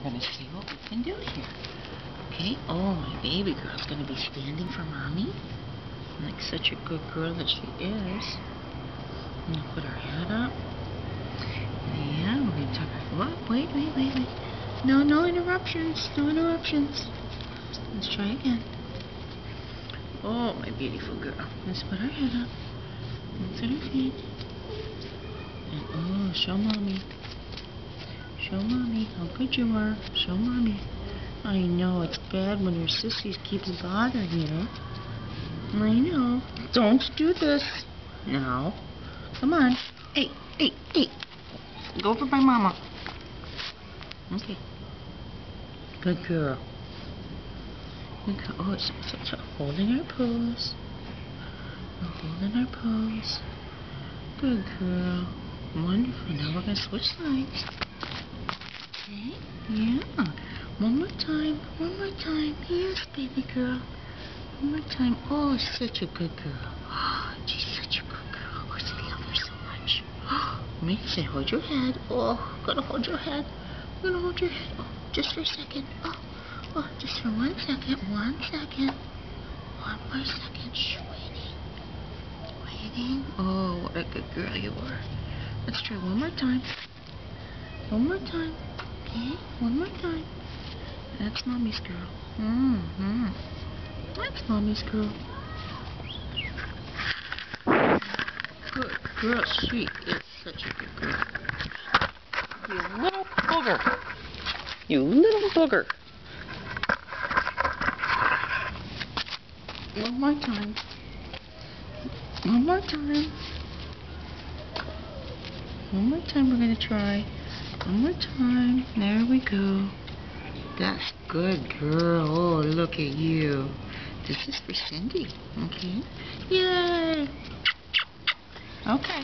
going to see what we can do here. Okay, oh, my baby girl's going to be standing for mommy. Like such a good girl that she is. I'm going to put her head up. Yeah, we're going to tuck her. What? Wait. No interruptions. No interruptions. Let's try again. Oh, my beautiful girl. Let's put her head up. Let's at her feet. And oh, show mommy. Show mommy how good you are. Show mommy. I know it's bad when your sissies keep bothering you. I know. Don't do this. Now. Come on. Hey. Go over by mama. Okay. Good girl. Good girl. Oh, it's holding our pose. We're holding our pose. Good girl. Wonderful. Now we're going to switch sides. Okay. Yeah. One more time. Yes, baby girl. One more time. Oh, such a good girl. Oh, she's such a good girl. Oh, I love her so much. Oh, make say, hold your head. Oh, gotta hold your head. Gonna hold your head. Oh, just for a second. Oh, just for 1 second. 1 second. 1 more second. Shh, waiting. Oh, what a good girl you are. Let's try one more time. One more time. Okay, one more time. That's mommy's girl. That's mommy's girl. Good girl. She is such a good girl. You little booger. You little booger. One more time. One more time. One more time we're going to try. One more time. There we go. That's good, girl. Oh, look at you. This is for Cindy. Okay. Yay. Okay.